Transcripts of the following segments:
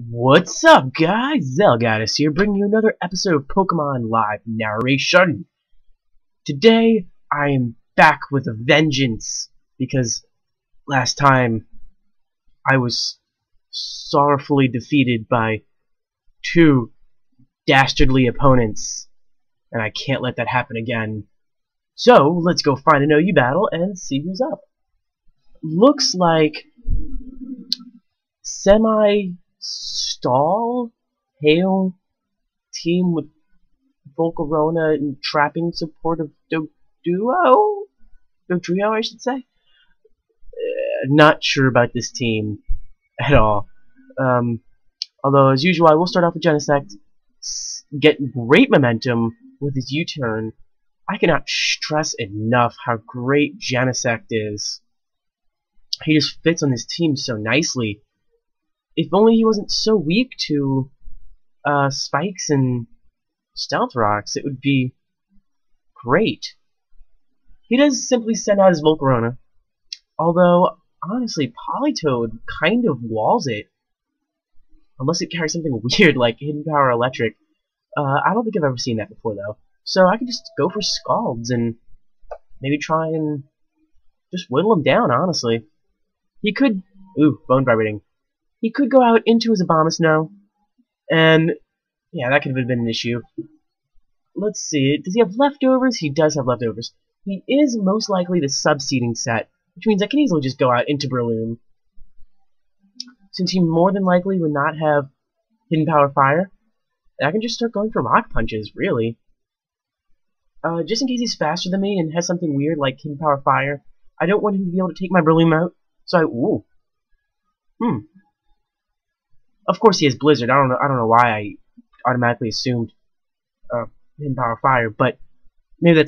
What's up, guys? Xelgodis here, bringing you another episode of Pokemon Live Narration. Today, I am back with a vengeance, because last time I was sorrowfully defeated by two dastardly opponents, and I can't let that happen again. So, let's go find an OU battle and see who's up. Looks like semi-stall hail team with Volcarona and trapping support of Dodrio, I should say. Not sure about this team at all. Although, as usual, I will start off with Genesect, get great momentum with his U-turn. I cannot stress enough how great Genesect is. He just fits on this team so nicely. If only he wasn't so weak to spikes and stealth rocks, it would be great. He does simply send out his Volcarona, although honestly Politoed kind of walls it, unless it carries something weird like Hidden Power Electric. I don't think I've ever seen that before though, so I could just go for Scalds and maybe try and just whittle him down. Honestly, he could. Ooh, bone vibrating. He could go out into his Abomasnow, and yeah, that could have been an issue. Let's see, does he have leftovers? He does have leftovers. He is most likely the sub-seeding set, which means I can easily just go out into Breloom. Since he more than likely would not have Hidden Power Fire, I can just start going for Rock Punches, really. Just in case he's faster than me and has something weird like Hidden Power Fire, I don't want him to be able to take my Breloom out, so ooh. Of course he has Blizzard. I don't know why I automatically assumed Hidden Power Fire, but maybe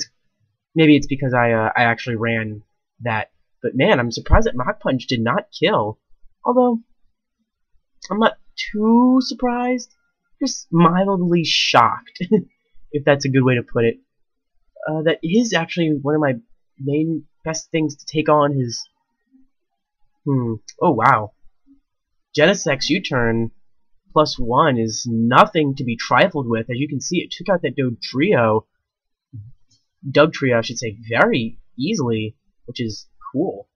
it's because I actually ran that. But man, I'm surprised that Mach Punch did not kill. Although I'm not too surprised, just mildly shocked, if that's a good way to put it. That is actually one of my main best things to take on his. Oh wow. Genesect's U-turn +1 is nothing to be trifled with. As you can see, it took out that Dugtrio, I should say, very easily, which is cool.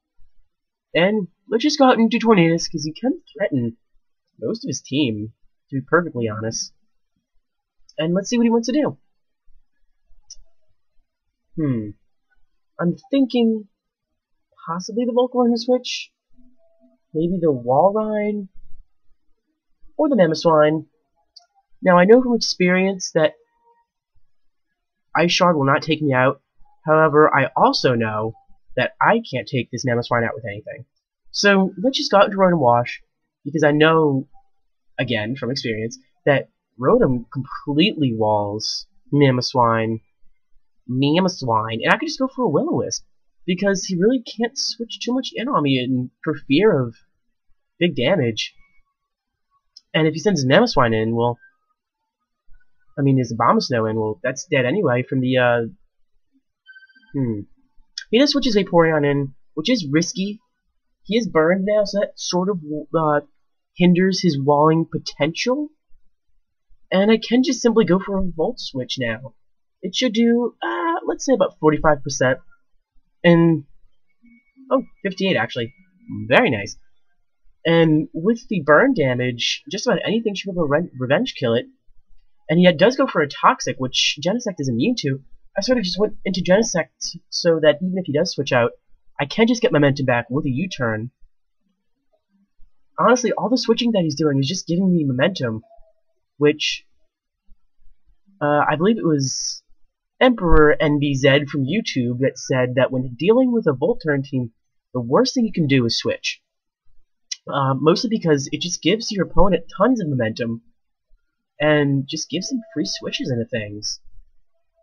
And let's just go out and do Tornadus, because he can threaten most of his team, to be perfectly honest. And let's see what he wants to do. I'm thinking possibly the Volcarona switch. Maybe the Walrein, or the Mamoswine. Now, I know from experience that Ice Shard will not take me out. However, I also know that I can't take this Mamoswine out with anything. So, let's just go out into Rotom Wash, because I know, again, from experience, that Rotom completely walls Mamoswine, and I could just go for a Will-O-Wisp, because he really can't switch too much in on me for fear of big damage. And if he sends his Mamoswine in, well, I mean his Abomasnow in, well, that's dead anyway from the, He does switch his Vaporeon in, which is risky. He is burned now, so that sort of, hinders his walling potential. And I can just simply go for a Volt Switch now. It should do, let's say about 45%. And, oh, 58 actually. Very nice. And with the burn damage, just about anything should be able to revenge kill it. And he does go for a Toxic, which Genesect is immune to. I sort of just went into Genesect so that even if he does switch out, I can just get momentum back with a U-turn. Honestly, all the switching that he's doing is just giving me momentum, which I believe it was Emperor NBZ from YouTube that said that when dealing with a Volturn team, the worst thing you can do is switch. Mostly because it just gives your opponent tons of momentum and just gives them free switches into things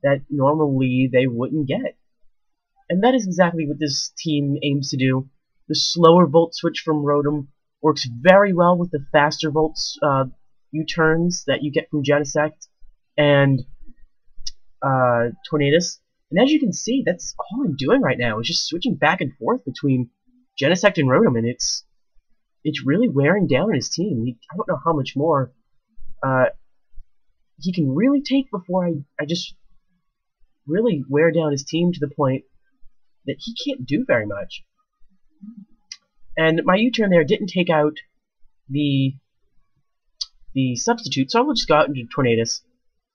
that normally they wouldn't get. And that is exactly what this team aims to do. The slower Volt Switch from Rotom works very well with the faster Volt U-turns that you get from Genesect and Tornadus. And as you can see, that's all I'm doing right now, is just switching back and forth between Genesect and Rotom, and it's it's really wearing down on his team. I don't know how much more he can really take before I just really wear down his team to the point that he can't do very much. And my U-turn there didn't take out the substitute, so I will just go out into Tornadus,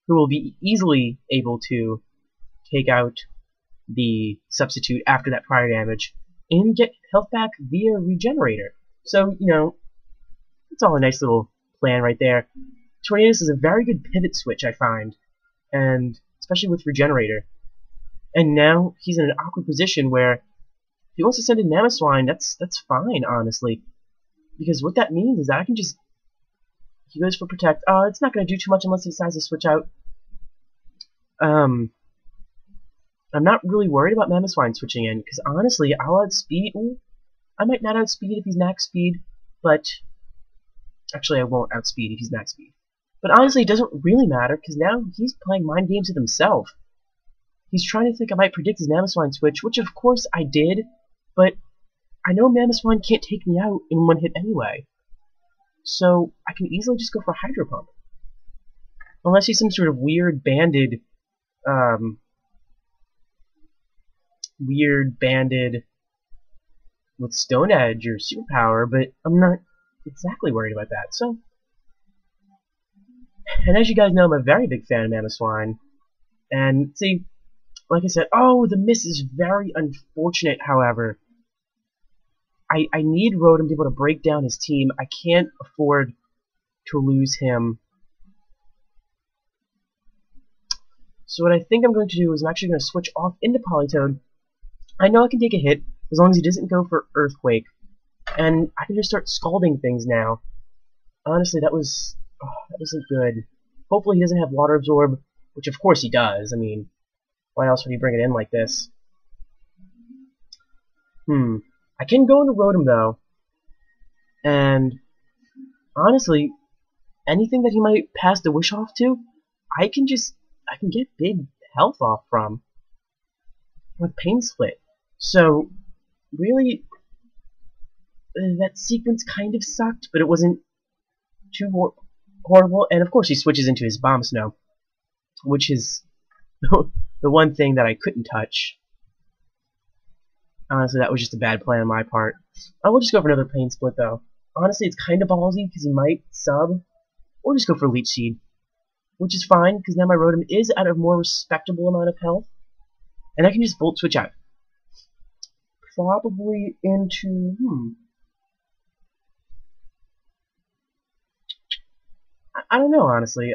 who will be easily able to take out the substitute after that prior damage and get health back via Regenerator. So, you know, it's all a nice little plan right there. Tornadus is a very good pivot switch, I find, and especially with Regenerator. And now he's in an awkward position where if he wants to send in Mamoswine, that's fine, honestly. Because what that means is that I can just... He goes for Protect. It's not going to do too much unless he decides to switch out. I'm not really worried about Mamoswine switching in, because honestly, I'll outspeed... I might not outspeed if he's max speed, but... Actually, I won't outspeed if he's max speed. But honestly, it doesn't really matter, because now he's playing mind games with himself. He's trying to think I might predict his Mamoswine switch, which of course I did, but I know Mamoswine can't take me out in one hit anyway. So I can easily just go for Hydro Pump. Unless he's some sort of weird banded with Stone Edge or Superpower, but I'm not exactly worried about that. So, and as you guys know, I'm a very big fan of Mamoswine. And see, like I said, the miss is very unfortunate, however. I need Rotom to be able to break down his team. I can't afford to lose him. So what I think I'm going to do is I'm actually going to switch off into Politoed. I know I can take a hit as long as he doesn't go for Earthquake. And I can just start scalding things now. Honestly, that wasn't good. Hopefully he doesn't have Water Absorb, which of course he does. I mean, why else would he bring it in like this? I can go into Rotom though, and honestly, anything that he might pass the Wish off to, I can get big health off from with Pain Split. So really, that sequence kind of sucked, but it wasn't too horrible. And of course, he switches into his Abomasnow, which is the one thing that I couldn't touch. Honestly, that was just a bad play on my part. I will just go for another Pain Split, though. Honestly, it's kind of ballsy, because he might sub, or just go for Leech Seed, which is fine, because now my Rotom is at a more respectable amount of health, and I can just Volt Switch out. Probably into... I don't know, honestly.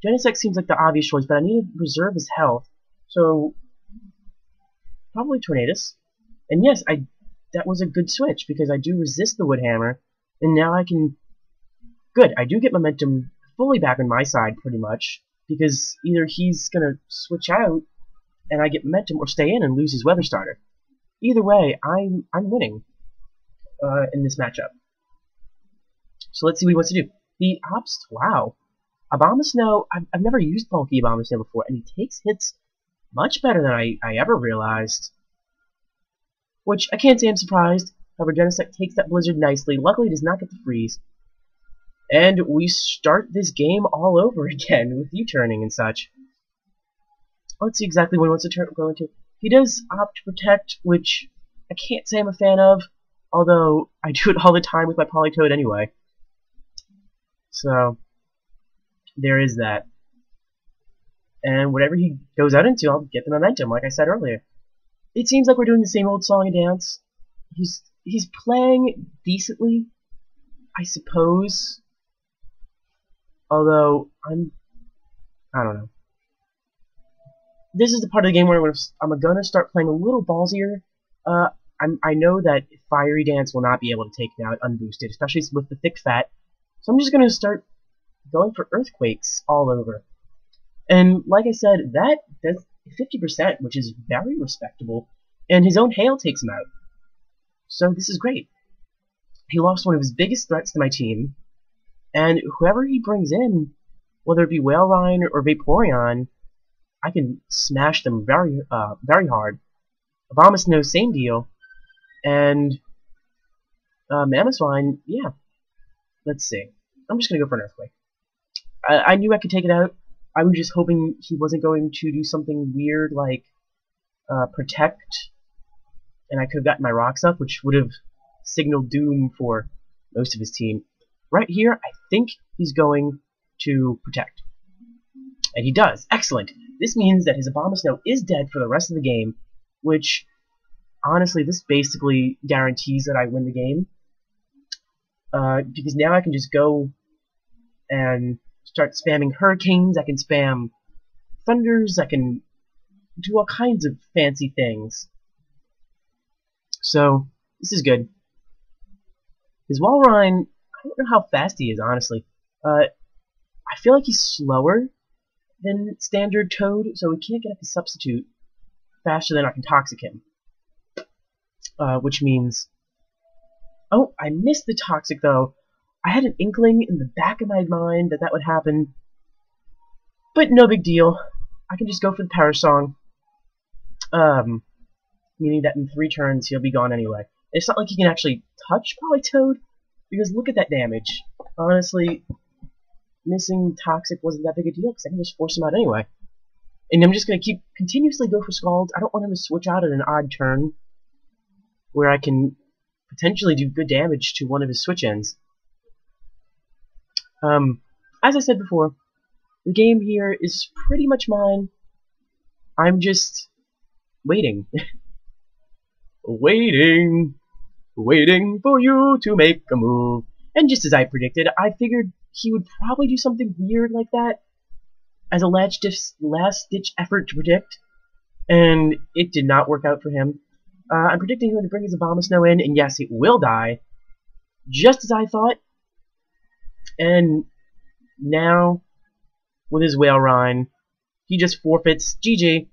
Genesect seems like the obvious choice, but I need to preserve his health, so... Probably Tornadus. And yes, that was a good switch, because I do resist the Wood Hammer, and now I can... Good, I do get momentum fully back on my side, pretty much, because either he's gonna switch out, and I get momentum, or stay in and lose his Weather Starter. Either way, I'm winning in this matchup. So let's see what he wants to do. The wow. Abomasnow, I've never used bulky Abomasnow before, and he takes hits much better than I ever realized. Which, I can't say I'm surprised. However, Genesect takes that Blizzard nicely. Luckily, he does not get the freeze. And we start this game all over again with U-turning and such. Let's see exactly what he wants to go into. He does opt to Protect, which I can't say I'm a fan of, although I do it all the time with my Politoed anyway. So, there is that. And whatever he goes out into, I'll get the momentum, like I said earlier. It seems like we're doing the same old song and dance. He's playing decently, I suppose. Although, I don't know. This is the part of the game where I'm gonna start playing a little ballsier. I know that Fiery Dance will not be able to take me out unboosted, especially with the thick fat. So I'm just gonna start going for Earthquakes all over. And like I said, that does 50%, which is very respectable, and his own Hail takes him out. So this is great. He lost one of his biggest threats to my team, and whoever he brings in, whether it be Whalewine or Vaporeon, I can smash them very hard. Abomasnow, same deal, and Mamoswine, yeah. Let's see. I'm just gonna go for an Earthquake. I knew I could take it out. I was just hoping he wasn't going to do something weird like Protect, and I could have gotten my rocks up, which would have signaled doom for most of his team. Right here, I think he's going to Protect. And he does. Excellent. This means that his Abomasnow is dead for the rest of the game, which, honestly, this basically guarantees that I win the game. Because now I can just go and start spamming Hurricanes, I can spam Thunders, I can do all kinds of fancy things. So, this is good. His Walrein, I don't know how fast he is, honestly. I feel like he's slower than standard Toad, so we can't get up a substitute faster than I can Toxic him. Which means... Oh, I missed the Toxic, though. I had an inkling in the back of my mind that that would happen. But no big deal. I can just go for the Power Song. Meaning that in 3 turns he'll be gone anyway. It's not like he can actually touch Politoed, because look at that damage. Honestly, missing Toxic wasn't that big a deal, because I can just force him out anyway. And I'm just going to continuously go for Scald. I don't want him to switch out at an odd turn, where I can potentially do good damage to one of his switch ends. As I said before, the game here is pretty much mine. I'm just waiting. Waiting for you to make a move. And just as I predicted, I figured he would probably do something weird like that as a last-ditch effort to predict, and it did not work out for him. I'm predicting him to bring his Abomasnow in, and yes, it will die, just as I thought. And now, with his Whalewine, he just forfeits. GG.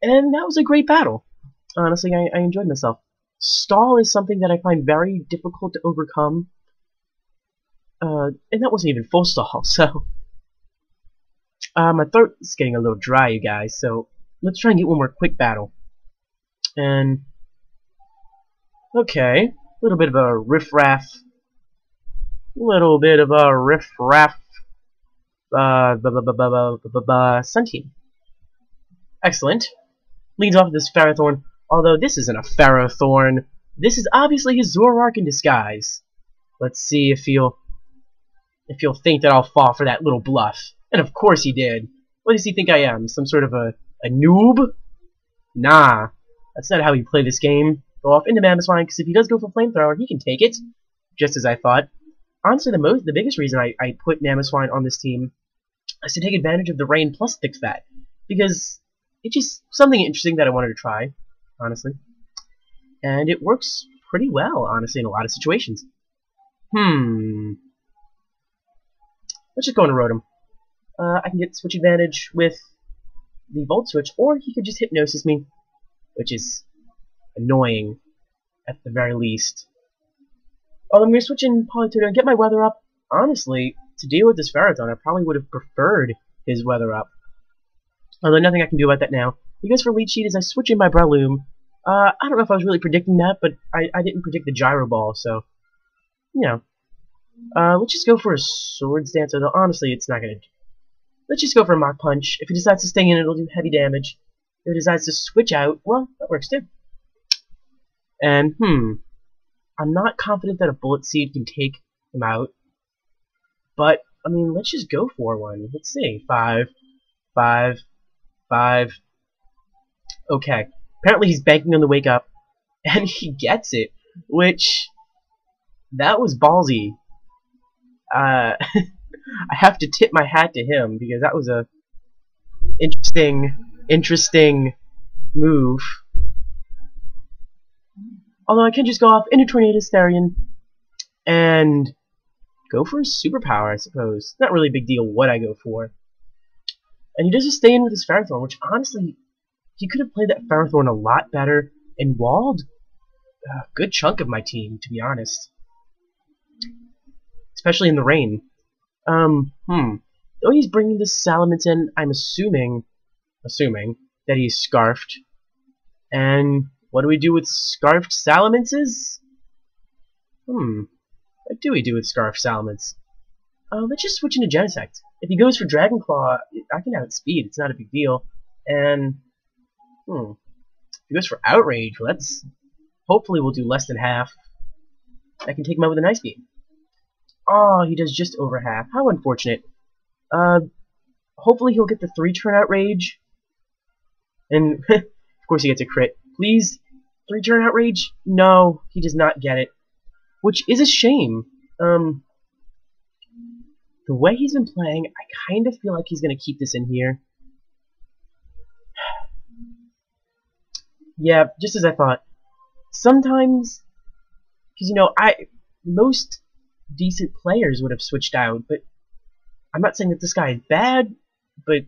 And that was a great battle. Honestly, I enjoyed myself. Stall is something that I find very difficult to overcome. And that wasn't even full stall, so... my throat is getting a little dry, you guys, so let's try and get one more quick battle. And... okay, a little bit of a riff-raff. Sun Team. Excellent. Leads off with this Ferrothorn, although this isn't a Ferrothorn. This is obviously his Zoroark in disguise. Let's see if he'll think that I'll fall for that little bluff. And of course he did. What does he think I am? Some sort of a noob? Nah. That's not how we play this game. Go off into Mamoswine, because if he does go for Flamethrower, he can take it. Just as I thought. Honestly, the biggest reason I put Mamoswine on this team is to take advantage of the rain plus Thick Fat. Because it's just something interesting that I wanted to try, honestly. And it works pretty well, honestly, in a lot of situations. Let's just go into Rotom. I can get switch advantage with the Volt Switch, or he could just Hypnosis me, which is annoying, at the very least. Although I'm going to switch in Politoed and get my Weather Up. Honestly, to deal with this Ferrothorn, I probably would have preferred his Weather Up. Although nothing I can do about that now. Because for Leech Seed, as I switch in my Breloom, I don't know if I was really predicting that, but I didn't predict the Gyro Ball, so, you know. Let's just go for a Swords Dance, although honestly, it's not going to do. Let's just go for a Mach Punch. If it decides to stay in, it'll do heavy damage. If it decides to switch out, well, that works too. And, I'm not confident that a Bullet Seed can take him out. But, I mean, let's just go for one. Let's see. 5, 5, 5. Okay. Apparently he's banking on the Wake Up. And he gets it. Which, that was ballsy. I have to tip my hat to him, because that was a interesting move. Although I can just go off into Tornadus Therian and go for a superpower, I suppose. Not really a big deal what I go for. And he does just stay in with his Ferrothorn, which honestly, he could have played that Ferrothorn a lot better and walled a good chunk of my team, to be honest. Especially in the rain. Though he's bringing this Salamence in, I'm assuming that he's Scarfed. And what do we do with Scarfed Salamences? What do we do with Scarf Salamence? Let's just switch into Genesect. If he goes for Dragon Claw, I can outspeed. It's not a big deal. And, if he goes for Outrage, hopefully we'll do less than half. I can take him out with an Ice Beam. Oh, he does just over half. How unfortunate. Hopefully he'll get the 3-turn Outrage. And, of course he gets a crit. Please, 3-turn Outrage? No, he does not get it. Which is a shame. The way he's been playing, I kind of feel like he's going to keep this in here. Yeah, just as I thought. Sometimes, because, you know, most decent players would have switched out, but I'm not saying that this guy is bad, but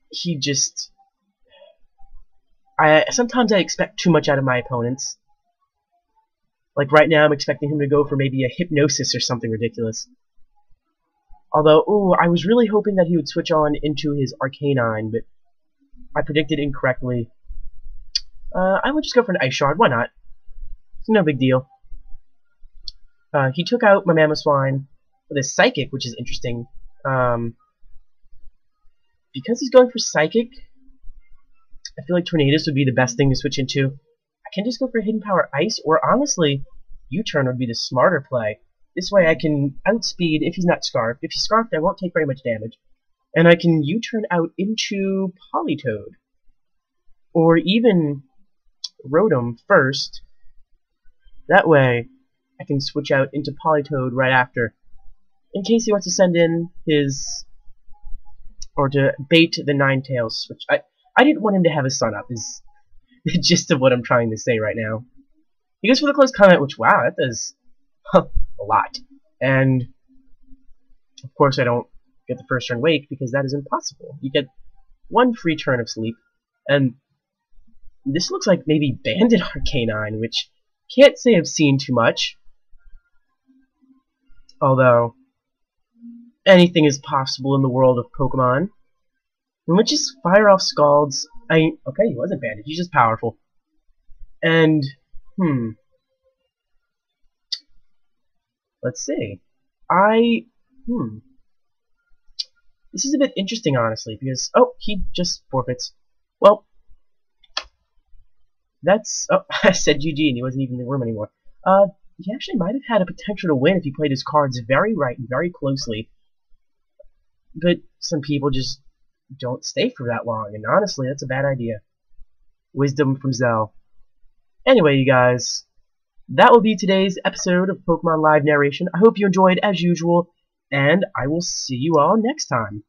he just... sometimes I expect too much out of my opponents. Like right now, I'm expecting him to go for maybe a Hypnosis or something ridiculous. Although, ooh, I was really hoping that he would switch on into his Arcanine, but I predicted incorrectly. I would just go for an Ice Shard, why not? It's no big deal. He took out my Mamoswine with a Psychic, which is interesting. Because he's going for Psychic, I feel like Tornadus would be the best thing to switch into. I can just go for Hidden Power Ice, or honestly, U-Turn would be the smarter play. This way I can outspeed if he's not Scarfed. If he's Scarfed, I won't take very much damage. And I can U-Turn out into Politoed. Or even Rotom first. That way, I can switch out into Politoed right after. In case he wants to send in his... or to bait the Ninetales switch. I didn't want him to have a Sun Up, is the gist of what I'm trying to say right now. He goes for the Close Comment, which, wow, that does a lot. And, of course, I don't get the first turn Wake, because that is impossible. You get one free turn of Sleep, and this looks like maybe Banded Arcanine, which can't say I've seen too much. Although, anything is possible in the world of Pokemon. And let's just fire off Scalds. Okay, he wasn't banded, he's just powerful. And, let's see. This is a bit interesting, honestly, because, oh, he just forfeits. Well, that's, oh, I said GG and he wasn't even in the room anymore. He actually might have had a potential to win if he played his cards very right and very closely. But some people just don't stay for that long, and honestly, that's a bad idea. Wisdom from Zell. Anyway, you guys, that will be today's episode of Pokemon Live Narration. I hope you enjoyed as usual, and I will see you all next time.